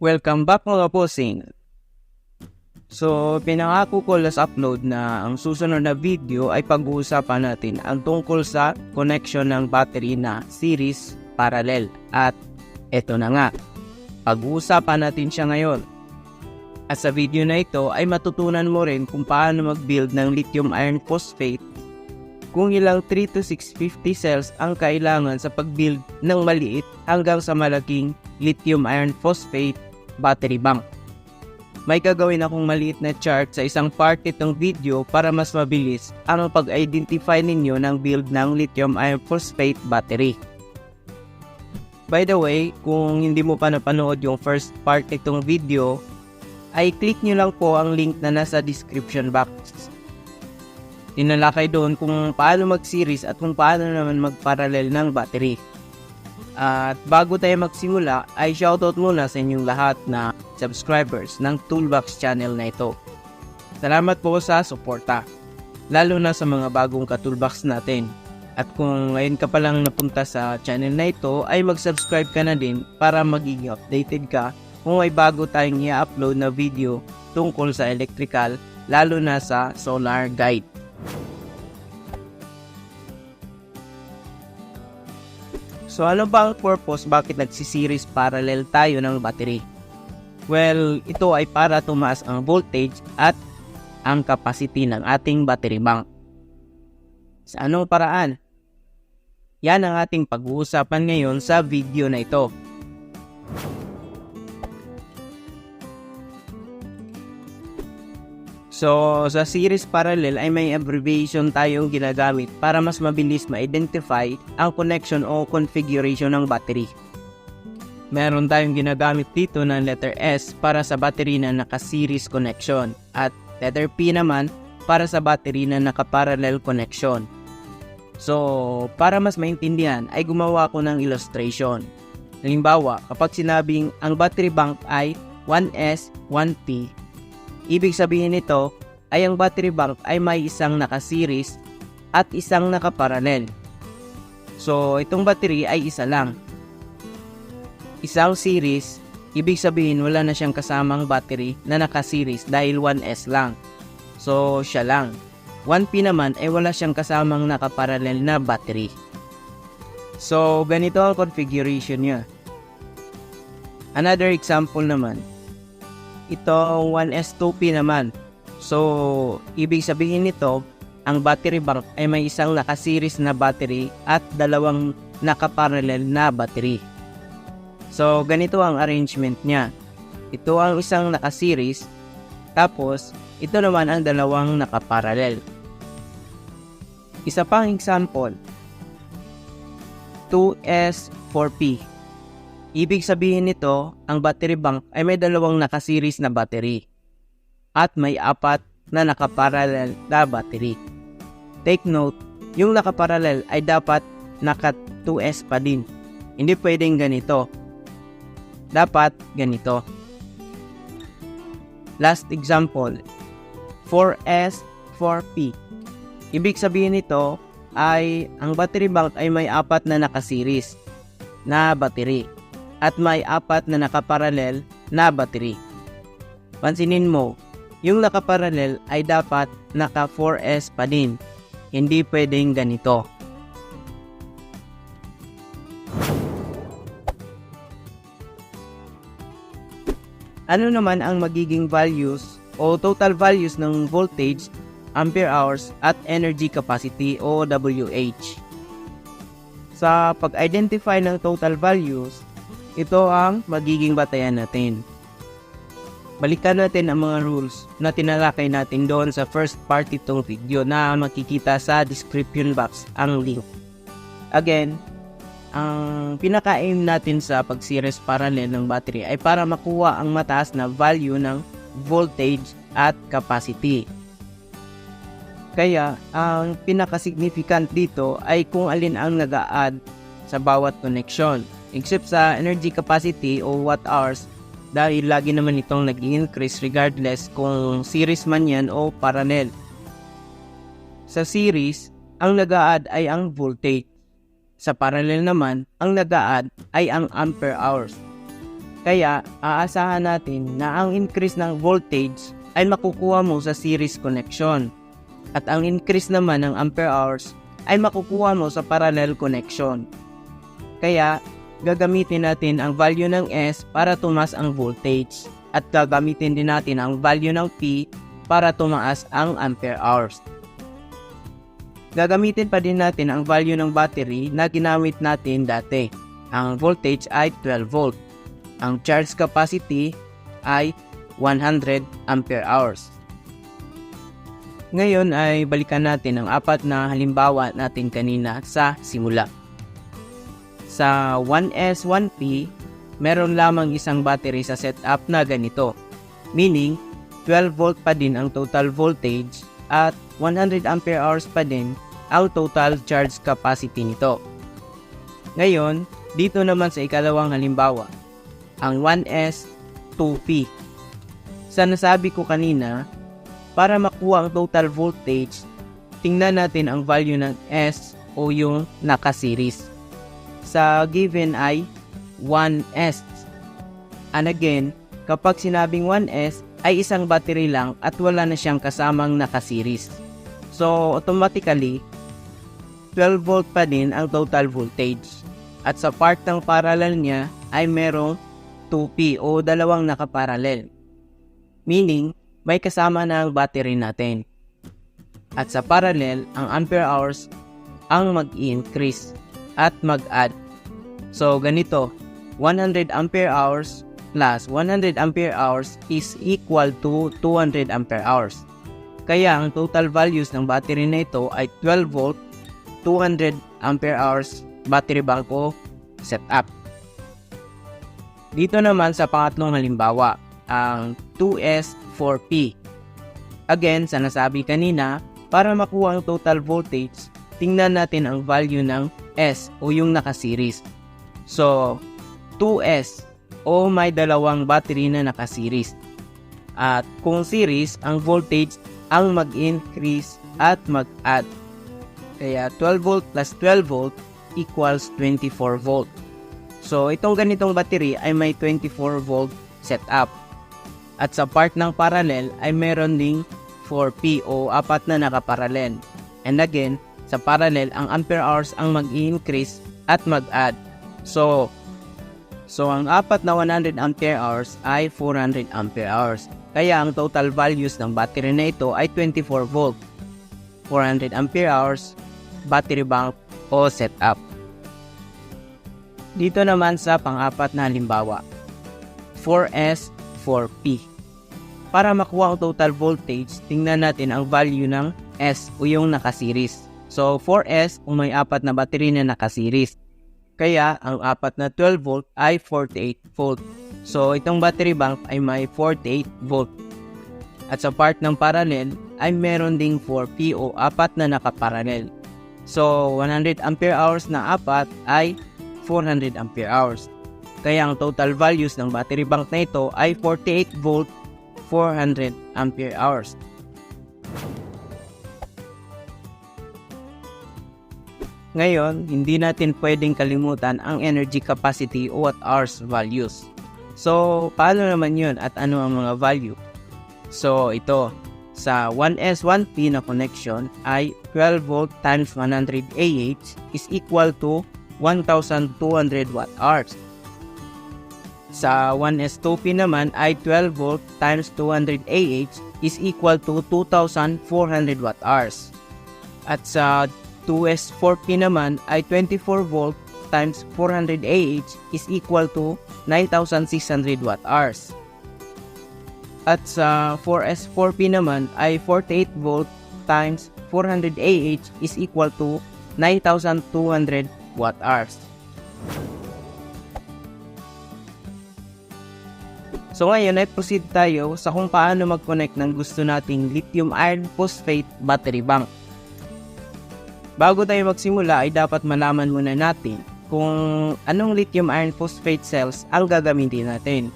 Welcome back mga bossing. So, pinangako ko last upload na ang susunod na video ay pag-uusapan natin ang tungkol sa connection ng battery na series parallel. At eto na nga, pag-uusapan natin siya ngayon. At sa video na ito ay matutunan mo rin kung paano mag-build ng lithium iron phosphate, kung ilang 3 to 650 cells ang kailangan sa pag-build ng maliit hanggang sa malaking lithium iron phosphate battery bank. May gagawin akong maliit na chart sa isang part itong video para mas mabilis ang pag-identify ninyo ng build ng lithium iron phosphate battery. By the way, kung hindi mo pa napanood yung first part itong video, ay click nyo lang po ang link na nasa description box. Tinalakay doon kung paano mag-series at kung paano naman mag-parallel ng battery. At bago tayo magsimula ay shoutout muna sa inyong lahat na subscribers ng Toolbox channel na ito. Salamat po sa suporta, lalo na sa mga bagong ka-toolbox natin. At kung ngayon ka pa lang napunta sa channel na ito ay mag-subscribe ka na din para magiging updated ka kung may bago tayong i-upload na video tungkol sa electrical, lalo na sa solar guide. So ano ba ang purpose bakit nagsiseries parallel tayo ng battery? Well, ito ay para tumaas ang voltage at ang capacity ng ating battery bank. Sa anong paraan? Yan ang ating pag-uusapan ngayon sa video na ito. So, sa series parallel ay may abbreviation tayong ginagamit para mas mabilis ma-identify ang connection o configuration ng battery. Meron tayong ginagamit dito ng letter S para sa battery na naka-series connection at letter P naman para sa battery na naka-parallel connection. So, para mas maintindihan ay gumawa ko ng illustration. Halimbawa, kapag sinabing ang battery bank ay 1S, 1P, ibig sabihin nito ay ang battery bank ay may isang naka-series at isang naka-parallel. So, itong battery ay isa lang. Isang series, ibig sabihin wala na siyang kasamang battery na naka-series dahil 1S lang. So, siya lang. 1P naman ay wala siyang kasamang naka-parallel na battery. So, ganito ang configuration niya. Another example naman. Ito 1S2P naman. So, ibig sabihin nito, ang battery bank ay may isang naka-series na battery at dalawang naka-parallel na battery. So, ganito ang arrangement niya. Ito ang isang naka-series, tapos ito naman ang dalawang naka-parallel. Isa pang example, 2S4P. Ibig sabihin nito, ang battery bank ay may dalawang naka-series na battery at may 4 na naka-parallel na battery. Take note, yung naka-parallel ay dapat naka-2S pa din. Hindi pwedeng ganito. Dapat ganito. Last example, 4S, 4P. Ibig sabihin nito ay ang battery bank ay may 4 na naka-series na battery at may 4 na nakaparallel na battery. Pansinin mo, yung nakaparallel ay dapat naka 4S pa din. Hindi pwedeng ganito. Ano naman ang magiging values o total values ng voltage, ampere hours at energy capacity o WH? Sa pag-identify ng total values, ito ang magiging batayan natin. Balikan natin ang mga rules na tinalakay natin doon sa first part itong video na makikita sa description box ang link. Again, ang pinaka-aim natin sa pag-series parallel ng battery ay para makuha ang mataas na value ng voltage at capacity. Kaya, ang pinaka-significant dito ay kung alin ang nag-a-add sa bawat connection. Except sa energy capacity o watt hours dahil lagi naman itong nag-increase regardless kung series man yan o parallel. Sa series, ang nag-a-add ay ang voltage. Sa parallel naman, ang nag-a-add ay ang ampere hours. Kaya aasahan natin na ang increase ng voltage ay makukuha mo sa series connection at ang increase naman ng ampere hours ay makukuha mo sa parallel connection. Kaya gagamitin natin ang value ng S para tumaas ang voltage at gagamitin din natin ang value ng P para tumaas ang ampere hours. Gagamitin pa din natin ang value ng battery na ginamit natin dati. Ang voltage ay 12 volt. Ang charge capacity ay 100 ampere hours. Ngayon ay balikan natin ang apat na halimbawa natin kanina sa simula. Sa 1S 1P, meron lamang isang battery sa setup na ganito. Meaning, 12 volt pa din ang total voltage at 100 ampere hours pa din ang total charge capacity nito. Ngayon, dito naman sa ikalawang halimbawa, ang 1S 2P. Sa nasabi ko kanina, para makuha ang total voltage, tingnan natin ang value ng S o yung naka-series. Sa given ay 1S. And again, kapag sinabing 1S ay isang battery lang at wala na siyang kasamang naka-series. So automatically, 12 volt pa din ang total voltage. At sa part ng parallel niya ay merong 2P o dalawang nakaparallel. Meaning, may kasama na ang battery natin. At sa parallel, ang ampere hours ang mag-increase at mag-add. So ganito, 100 ampere hours plus 100 ampere hours is equal to 200 ampere hours. Kaya ang total values ng battery na ito ay 12 volt, 200 ampere hours battery bank o setup. Dito naman sa pangatlong halimbawa, ang 2S 4P. Again, sa nasabi kanina, para makuha ang total voltage, tingnan natin ang value ng S o yung naka-series. So, 2S o may dalawang battery na naka-series. At kung series, ang voltage ang mag-increase at mag-add. Kaya 12 volt plus 12 volt equals 24 volt. So, itong ganitong battery ay may 24 volt setup. At sa part ng parallel ay meron ding 4P o apat na nakaparallel. And again, sa parallel, ang ampere hours ang mag-increase at mag-add. So ang apat na 100 ampere hours ay 400 ampere hours. Kaya ang total values ng battery na ito ay 24 volt, 400 ampere hours, battery bank o setup. Dito naman sa pang-apat na halimbawa, 4S 4P. Para makuha ang total voltage, tingnan natin ang value ng S o yung naka-series. So 4S kung may apat na battery na naka-series. Kaya ang apat na 12 volt ay 48 volt. So itong battery bank ay may 48 volt. At sa part ng parallel ay meron ding 4P o apat na nakaparallel. So 100 ampere hours na apat ay 400 ampere hours. Kaya ang total values ng battery bank na ito ay 48 volt, 400 ampere hours. Ngayon, hindi natin pwedeng kalimutan ang energy capacity o watt-hours values. So, paano naman yun at ano ang mga value? So, ito, sa 1S 1P na connection ay 12 volt times 100 Ah is equal to 1,200 watt-hours. Sa 1S 2P naman ay 12 volt times 200 Ah is equal to 2,400 watt-hours. At sa 2S 4P naman ay 24 volt times 400 Ah is equal to 9,600 watt-hours. At sa 4S 4P naman ay 48 volt times 400 Ah is equal to 9,200 watt-hours. So ngayon ay proceed tayo sa kung paano mag-connect ng gusto nating lithium iron phosphate battery bank. Bago tayo magsimula ay dapat malaman muna natin kung anong lithium iron phosphate cells ang gagamitin natin.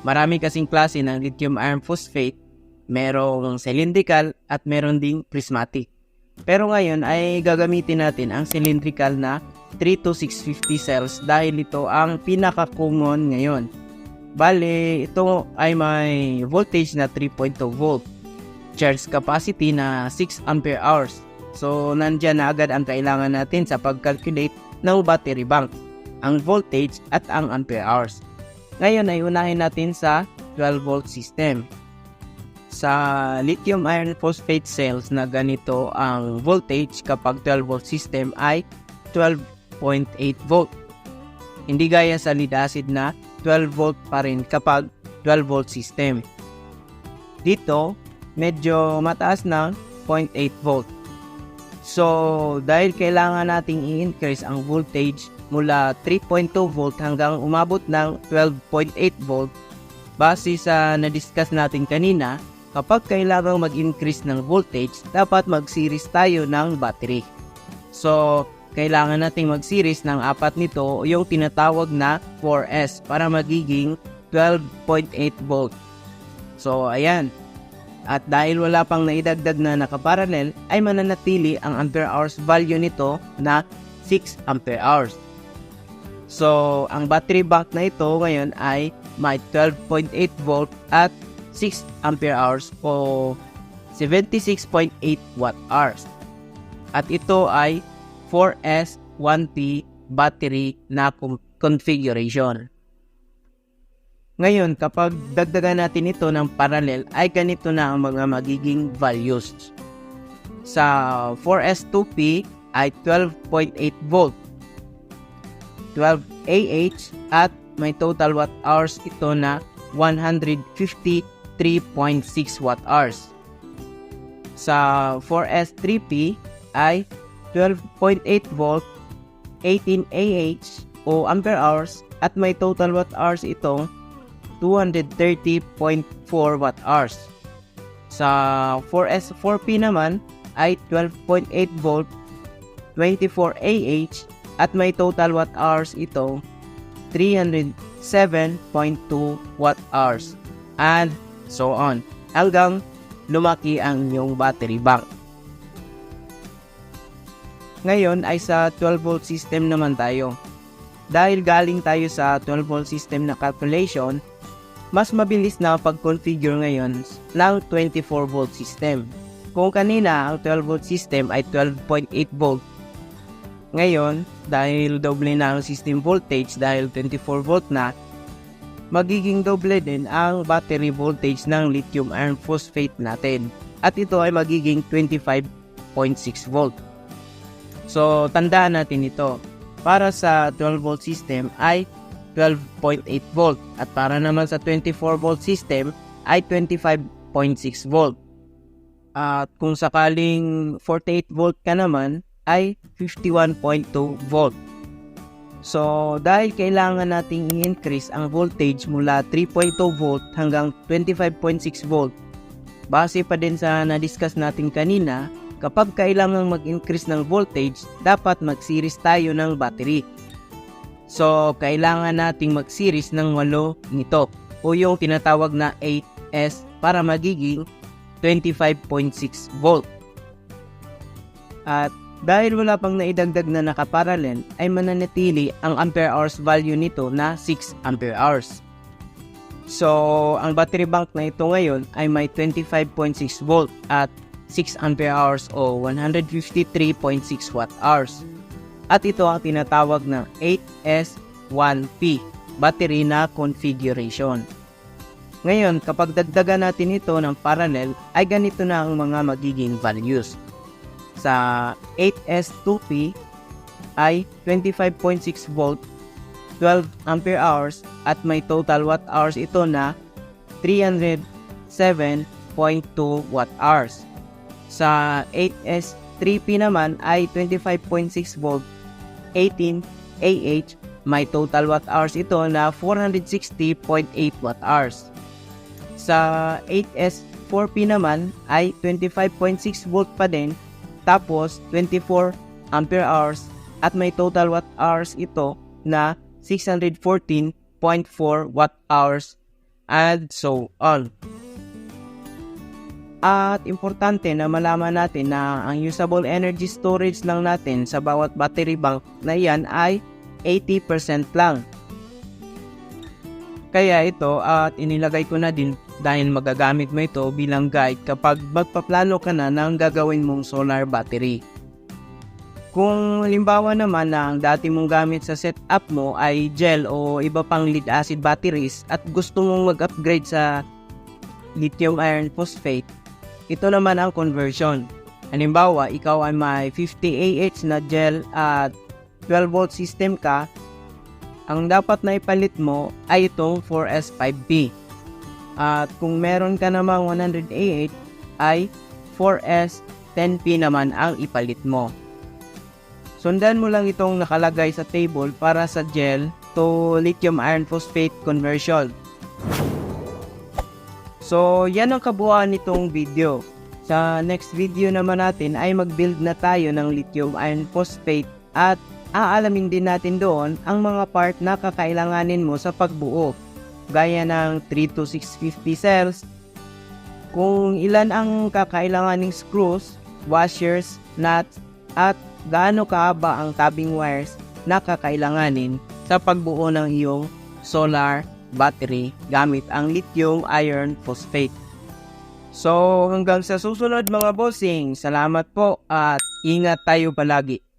Marami kasing klase ng lithium iron phosphate, merong cylindrical at meron ding prismatic. Pero ngayon ay gagamitin natin ang cylindrical na 32650 cells dahil ito ang pinaka-common ngayon. Bale, ito ay may voltage na 3.2 volt, charge capacity na 6 ampere hours. So, nandyan na agad ang kailangan natin sa pag-calculate ng battery bank, ang voltage at ang ampere hours. Ngayon ay unahin natin sa 12 volt system. Sa lithium iron phosphate cells na ganito ang voltage kapag 12 volt system ay 12.8 volt. Hindi gaya sa lead acid na 12 volt pa rin kapag 12 volt system. Dito, medyo mataas ng 0.8 volt. So, dahil kailangan nating i-increase ang voltage mula 3.2 volt hanggang umabot ng 12.8 volt, base sa na-discuss natin kanina, kapag kailangang mag-increase ng voltage, dapat mag-series tayo ng battery. So, kailangan nating mag-series ng apat nito, yung tinatawag na 4S, para magiging 12.8 volt. So, ayan. At dahil wala pang naidagdag na nakaparallel, ay mananatili ang ampere hours value nito na 6 ampere hours. So, ang battery bank na ito ngayon ay may 12.8 volt at 6 ampere hours o 76.8 watt hours. At ito ay 4S 1P battery na configuration. Ngayon, kapag dagdagan natin ito ng parallel, ay ganito na ang mga magiging values. Sa 4S2P ay 12.8 volt, 12 AH at may total watt hours ito na 153.6 watt hours. Sa 4S3P ay 12.8 volt, 18 AH o ampere hours at may total watt hours itong 230.4 watt hours. Sa 4S4P naman ay 12.8 volt, 24 AH at may total watt hours ito 307.2 watt hours and so on hanggang lumaki ang inyong battery bank. Ngayon ay sa 12 volt system naman tayo. Dahil galing tayo sa 12 volt system na calculation, mas mabilis na pag-configure ngayon ng 24 volt system. Kung kanina ang 12 volt system ay 12.8 volt, ngayon dahil doble na ang system voltage dahil 24 volt na, magiging doble din ang battery voltage ng lithium iron phosphate natin at ito ay magiging 25.6 volt. So tandaan natin ito, para sa 12 volt system ay 12.8 volt at para naman sa 24 volt system ay 25.6 volt. At kung sakaling 48 volt ka naman ay 51.2 volt. So dahil kailangan nating i-increase ang voltage mula 3.2 volt hanggang 25.6 volt, base pa din sa na-discuss natin kanina, kapag kailangan mag-increase ng voltage, dapat mag-series tayo ng battery. So, kailangan nating mag-series ng 8 nito o yung tinatawag na 8S para magiging 25.6 volt. At dahil wala pang naidagdag na nakaparallel, ay mananatili ang ampere hours value nito na 6 ampere hours. So, ang battery bank na ito ngayon ay may 25.6 volt at 6 ampere hours o 153.6 watt hours. At ito ang tinatawag na 8S1P battery na configuration. Ngayon, kapag dagdagan natin ito ng parallel, ay ganito na ang mga magiging values. Sa 8S2P ay 25.6 volt, 12 ampere hours at may total watt hours ito na 307.2 watt hours. Sa 8S3P naman ay 25.6 volt, 18 AH, may total watt hours ito na 460.8 watt hours. Sa 8S4P naman ay 25.6 volt pa din, tapos 24 ampere hours at may total watt hours ito na 614.4 watt hours and so on. At importante na malaman natin na ang usable energy storage lang natin sa bawat battery bank na yan ay 80% lang. Kaya ito at inilagay ko na din dahil magagamit mo ito bilang guide kapag magpaplano ka na ng gagawin mong solar battery. Kung halimbawa naman na ang dati mong gamit sa setup mo ay gel o iba pang lead acid batteries at gusto mong mag-upgrade sa lithium iron phosphate, ito naman ang conversion. Halimbawa, ikaw ay may 50 Ah na gel at 12 volt system ka, ang dapat na ipalit mo ay itong 4S5P. At kung meron ka namang 100 Ah ay 4S10P naman ang ipalit mo. Sundan mo lang itong nakalagay sa table para sa gel to lithium iron phosphate conversion. So, yan ang kabuuan nitong video. Sa next video naman natin ay mag-build na tayo ng lithium iron phosphate at aalamin din natin doon ang mga part na kakailanganin mo sa pagbuo. Gaya ng 3 to 650 cells, kung ilan ang kakailanganing screws, washers, nuts, at gaano kahaba ang tabbing wires na kakailanganin sa pagbuo ng iyong solar battery gamit ang lithium iron phosphate. So hanggang sa susunod mga bossing, salamat po at ingat tayo palagi.